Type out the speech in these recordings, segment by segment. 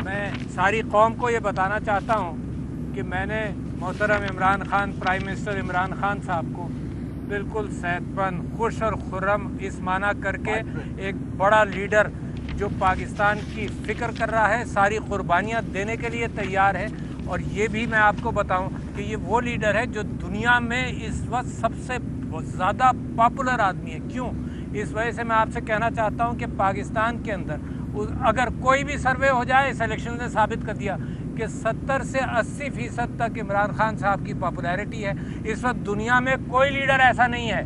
मैं सारी कौम को ये बताना चाहता हूँ कि मैंने मोहतरम इमरान खान, प्राइम मिनिस्टर इमरान खान साहब को बिल्कुल सेहतमंद, खुश और खुर्रम इस माना करके एक बड़ा लीडर जो पाकिस्तान की फ़िक्र कर रहा है, सारी कुर्बानियाँ देने के लिए तैयार है। और ये भी मैं आपको बताऊं कि ये वो लीडर है जो दुनिया में इस वक्त सबसे ज़्यादा पॉपुलर आदमी है। क्यों? इस वजह से मैं आपसे कहना चाहता हूं कि पाकिस्तान के अंदर अगर कोई भी सर्वे हो जाए, इस इलेक्शन ने साबित कर दिया कि 70 से 80% तक इमरान खान साहब की पॉपुलैरिटी है। इस वक्त दुनिया में कोई लीडर ऐसा नहीं है,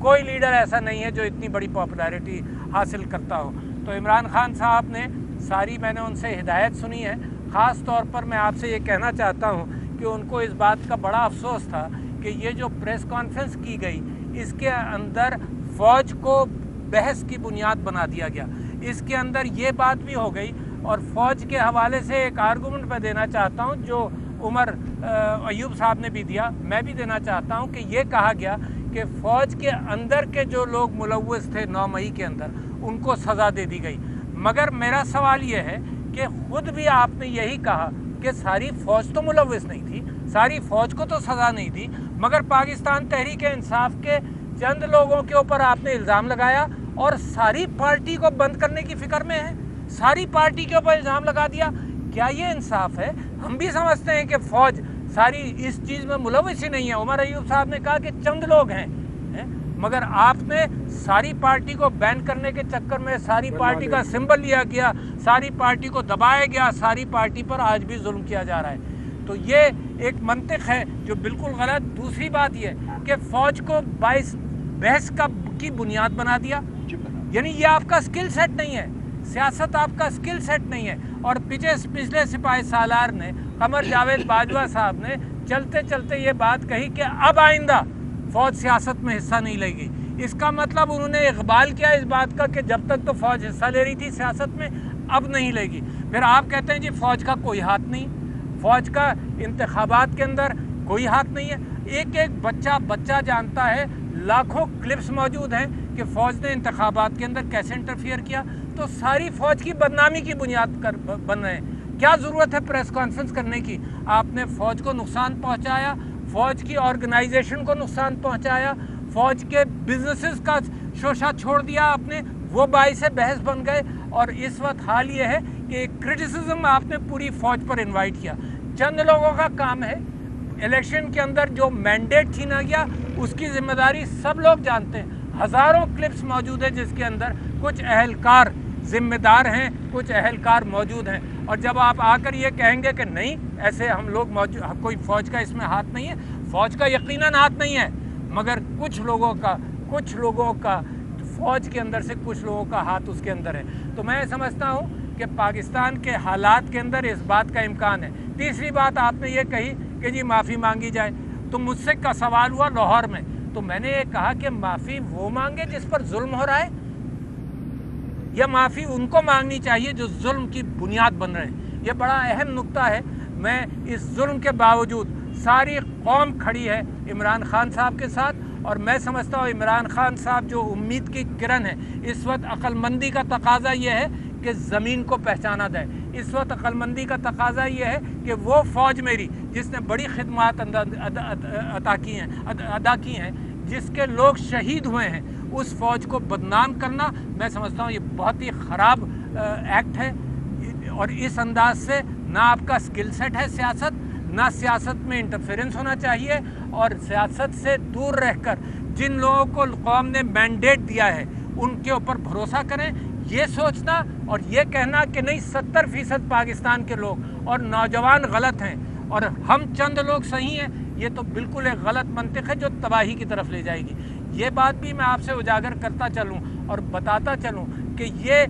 कोई लीडर ऐसा नहीं है जो इतनी बड़ी पॉपुलैरिटी हासिल करता हो। तो इमरान खान साहब ने सारी, मैंने उनसे हिदायत सुनी है। ख़ास तौर पर मैं आपसे ये कहना चाहता हूँ कि उनको इस बात का बड़ा अफसोस था कि ये जो प्रेस कॉन्फ्रेंस की गई, इसके अंदर फ़ौज को बहस की बुनियाद बना दिया गया। इसके अंदर ये बात भी हो गई, और फ़ौज के हवाले से एक आर्गूमेंट मैं देना चाहता हूँ जो उमर अयूब साहब ने भी दिया, मैं भी देना चाहता हूँ कि ये कहा गया कि फ़ौज के अंदर के जो लोग मुलव्वस थे 9 मई के अंदर, उनको सज़ा दे दी गई। मगर मेरा सवाल ये है कि ख़ुद भी आपने यही कहा कि सारी फ़ौज तो मुलव्वस नहीं थी, सारी फ़ौज को तो सज़ा नहीं दी, मगर पाकिस्तान तहरीक इंसाफ के चंद लोगों के ऊपर आपने इल्ज़ाम लगाया और सारी पार्टी को बंद करने की फ़िक्र में है, सारी पार्टी के ऊपर इल्ज़ाम लगा दिया। क्या ये इंसाफ है? हम भी समझते हैं कि फ़ौज सारी इस चीज़ में मुलव्वस ही नहीं है। उमर अयूब साहब ने कहा कि चंद लोग हैं, मगर आपने सारी पार्टी को बैन करने के चक्कर में सारी पार्टी का सिंबल लिया गया, सारी पार्टी को दबाया गया, सारी पार्टी पर आज भी जुल्म किया जा रहा है। तो ये एक मंतिक है जो बिल्कुल गलत। दूसरी बात ये कि फ़ौज को बहस की बुनियाद बना दिया, यानी ये आपका स्किल सेट नहीं है, सियासत आपका स्किल सेट नहीं है। और पिछले सिपाही सालार ने, कमर जावेद बाजवा साहब ने चलते चलते ये बात कही कि अब आइंदा फ़ौज सियासत में हिस्सा नहीं लेगी। इसका मतलब उन्होंने इकबाल किया इस बात का कि जब तक तो फ़ौज हिस्सा ले रही थी सियासत में, अब नहीं लेगी। फिर आप कहते हैं जी फ़ौज का कोई हाथ नहीं, फ़ौज का इंतखाबात के अंदर कोई हाथ नहीं है। एक एक बच्चा जानता है, लाखों क्लिप्स मौजूद हैं कि फ़ौज ने इंतखाबात के अंदर कैसे इंटरफियर किया। तो सारी फ़ौज की बदनामी की बुनियाद बन रहे हैं। क्या ज़रूरत है प्रेस कॉन्फ्रेंस करने की? आपने फ़ौज को नुकसान पहुँचाया, फ़ौज की ऑर्गेनाइजेशन को नुकसान पहुँचाया, फ़ौज के बिजनेसेस का शोशा छोड़ दिया आपने, वो बाइस बहस बन गए। और इस वक्त हाल ये है कि क्रिटिसिज्म आपने पूरी फ़ौज पर इनवाइट किया। चंद लोगों का काम है, इलेक्शन के अंदर जो मैंडेट छीना गया उसकी जिम्मेदारी सब लोग जानते हैं। हज़ारों क्लिप्स मौजूद है जिसके अंदर कुछ अहलकार जिम्मेदार हैं, कुछ अहलकार मौजूद हैं। और जब आप आकर ये कहेंगे कि नहीं ऐसे हम लोग मौजूद, कोई फ़ौज का इसमें हाथ नहीं है, फ़ौज का यकीनन हाथ नहीं है, मगर कुछ लोगों का फ़ौज के अंदर से कुछ लोगों का हाथ उसके अंदर है। तो मैं समझता हूँ कि पाकिस्तान के हालात के अंदर इस बात का इम्कान है। तीसरी बात आपने ये कही कि जी माफ़ी मांगी जाए, तो मुझसे का सवाल हुआ लाहौर में, तो मैंने ये कहा कि माफ़ी वो मांगे जिस पर जुल्म हो रहा है, या माफ़ी उनको मांगनी चाहिए जो जुल्म की बुनियाद बन रहे हैं। ये बड़ा अहम नुक्ता है। मैं इस जुल्म के बावजूद सारी कौम खड़ी है इमरान खान साहब के साथ, और मैं समझता हूँ इमरान खान साहब जो उम्मीद की किरण है, इस वक्त अक्लमंदी का तकाजा ये है कि ज़मीन को पहचाना जाए। इस वक्त अक्लमंदी का तकाजा ये है कि वो फ़ौज मेरी जिसने बड़ी खिदमात अदा की हैं, जिसके लोग शहीद हुए हैं, उस फ़ौज को बदनाम करना मैं समझता हूँ ये बहुत ही ख़राब एक्ट है। और इस अंदाज से ना आपका स्किल सेट है सियासत, ना सियासत में इंटरफेरेंस होना चाहिए। और सियासत से दूर रहकर जिन लोगों को कौम ने मैंडेट दिया है उनके ऊपर भरोसा करें। ये सोचना और ये कहना कि नहीं 70% पाकिस्तान के लोग और नौजवान गलत हैं और हम चंद लोग सही हैं, ये तो बिल्कुल एक गलत मंतिक है जो तबाही की तरफ ले जाएगी। ये बात भी मैं आपसे उजागर करता चलूँ और बताता चलूँ कि ये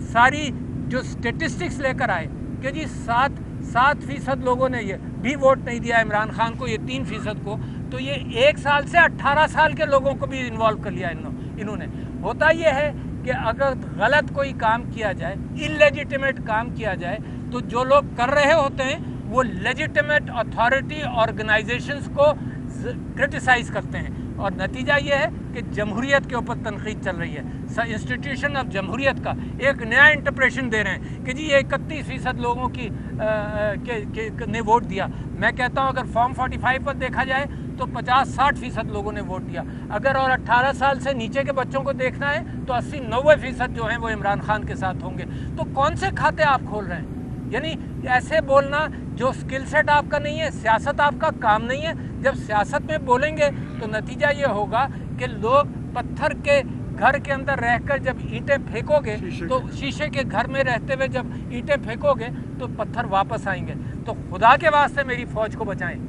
सारी जो स्टेटिस्टिक्स लेकर आए कि जी 7% लोगों ने ये भी वोट नहीं दिया इमरान खान को, ये 3% को, तो ये 1 साल से 18 साल के लोगों को भी इन्वॉल्व कर लिया इन्होंने। होता ये है कि अगर गलत कोई काम किया जाए, इलेजिटिमेट काम किया जाए, तो जो लोग कर रहे होते हैं वो लेजिटिमेट अथॉरिटी ऑर्गेनाइजेशंस को क्रिटिसाइज़ करते हैं। اور نتیجہ یہ ہے کہ جمہوریت کے اوپر تنقید چل رہی ہے. انسٹیٹیوشن آف جمہوریت کا ایک نیا انٹرپریشن دے رہے ہیں کہ جی یہ 31% لوگوں نے ووٹ دیا. میں کہتا ہوں اگر فارم 45 پر دیکھا جائے تو 50-60% لوگوں نے ووٹ دیا. اگر اور 18 سال سے نیچے کے بچوں کو دیکھنا ہے تو 80-90% جو ہیں وہ عمران خان کے ساتھ ہوں گے. تو کون سے کھاتے آپ کھول رہے ہیں؟ یعنی ایسے بولنا جو سکل سیٹ آپ کا نہیں ہے، سیاست آپ کا کام نہیں ہے. جب سیاست میں بولیں گے تو نتیجہ یہ ہوگا کہ لوگ پتھر کے گھر کے اندر رہ کر جب اینٹیں پھینکو گے تو شیشے کے گھر میں رہتے ہوئے جب اینٹیں پھینکو گے تو پتھر واپس آئیں گے. تو خدا کے واسطے میری فوج کو بچائیں،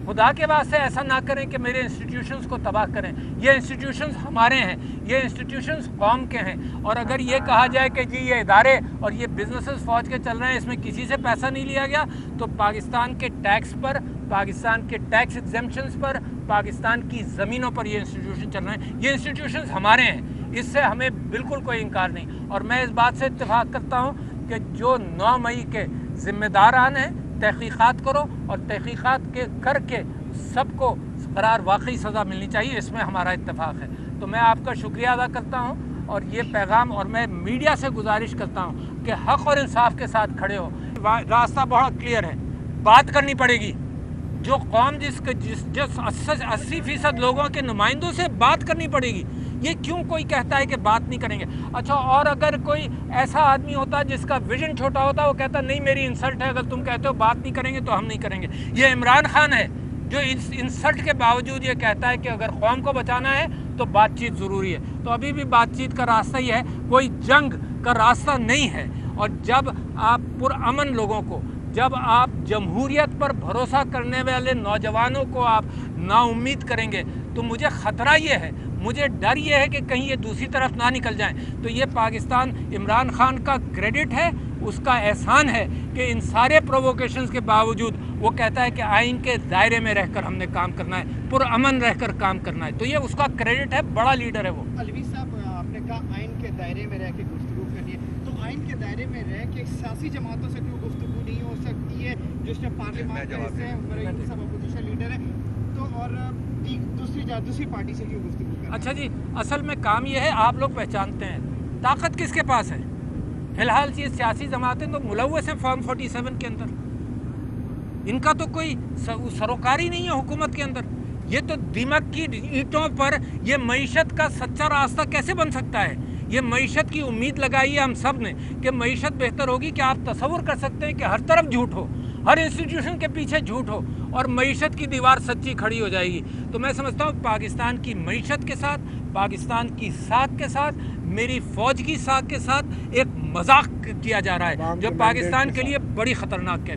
خدا کے واسطے ایسا نہ کریں کہ میرے انسٹیٹیوشنز کو تباہ کریں. یہ انسٹیٹیوشنز ہمارے ہیں، یہ انسٹیٹیوشنز قوم کے ہیں. اور اگر یہ کہا جائے کہ جی یہ ادارے اور یہ بزنسز فوج کے چل رہے ہیں، اس میں کسی سے پیسہ نہیں لیا گیا، تو پاکستان کے ٹیکس پر، پاکستان کے ٹیکس ایگزمپشنز پر، پاکستان کی زمینوں پر یہ انسٹیٹیوشن چل رہے ہیں. یہ انسٹیٹیوشنز ہمارے ہیں، اس سے ہمیں بالکل کوئی انکار نہیں. اور میں اس بات سے اتفاق کرتا ہوں کہ جو 9 مئی کے ذمہ داران ہیں، تحقیقات کرو اور تحقیقات کر کے سب کو قرار واقعی سزا ملنی چاہیے. اس میں ہمارا اتفاق ہے. تو میں آپ کا شکریہ ادا کرتا ہوں اور یہ پیغام، اور میں میڈیا سے گزارش کرتا ہوں کہ حق اور انصاف کے ساتھ کھڑے ہو. راستہ بہت کلیئر ہے، بات کرنی پڑے گی. جو قوم جس 80% لوگوں کے نمائندوں سے بات کرنی پڑے گی. یہ کیوں کوئی کہتا ہے کہ بات نہیں کریں گے؟ اچھا، اور اگر کوئی ایسا آدمی ہوتا جس کا ویژن چھوٹا ہوتا، وہ کہتا نہیں میری انسلٹ ہے، اگر تم کہتے ہو بات نہیں کریں گے تو ہم نہیں کریں گے. یہ عمران خان ہے جو اس انسلٹ کے باوجود یہ کہتا ہے کہ اگر قوم کو بچانا ہے تو بات چیت ضروری ہے. تو ابھی بھی بات چیت کا راستہ ہی ہے، کوئی جنگ کا راستہ نہیں ہے. اور جب آپ پرامن لوگوں کو، جب آپ جمہوریت پر بھروسہ کرنے والے نوجوانوں کو آپ نا امید کریں گے تو مجھے خطرہ یہ ہے، مجھے ڈر یہ ہے کہ کہیں یہ دوسری طرف نہ نکل جائیں. تو یہ پاکستان عمران خان کا کریڈٹ ہے، اس کا احسان ہے کہ ان سارے پرووکیشنز کے باوجود وہ کہتا ہے کہ آئین کے دائرے میں رہ کر ہم نے کام کرنا ہے، پرامن رہ کر کام کرنا ہے. تو یہ اس کا کریڈٹ ہے، بڑا لیڈر ہے وہ. علوی صاحب، آپ نے کہا آئین کے دائرے میں رہ کے گفتگو کرنی ہے، تو آئین کے دائرے میں رہ کے سیاسی جماعتوں سے کیوں گفتگو نہیں ہو سکتی ہے؟ جس میں پارلیمان کے حصے ہیں، مریم صاحب اپوزیشن لیڈر ہیں، تو اور دوسری پارٹی سے کیوں گفتگو کریں؟ اچھا جی، اصل میں کام یہ ہے، آپ لوگ پہچانتے ہیں طاقت کس کے پاس ہے. فی الحال یہ سیاسی جماعتیں تو ملوث ہیں فارم 47 کے اندر. ان کا تو کوئی سروکاری نہیں ہے حکومت کے اندر. یہ تو دیمک کی اینٹوں پر یہ معیشت کا سچا راستہ کیسے بن سکتا ہے؟ یہ معیشت کی امید لگائی ہے ہم سب نے کہ معیشت بہتر ہوگی. کہ آپ تصور کر سکتے ہیں کہ ہر طرف جھوٹ ہو، ہر انسٹیٹیوشن کے پیچھے جھوٹ ہو اور معیشت کی دیوار سچی کھڑی ہو جائے گی. تو میں سمجھتا ہوں پاکستان کی معیشت کے ساتھ، پاکستان کی ساکھ کے ساتھ، میری فوج کی ساکھ کے ساتھ ایک مذاق کیا جا رہا ہے جو پاکستان کے لیے بڑی خطرناک ہے.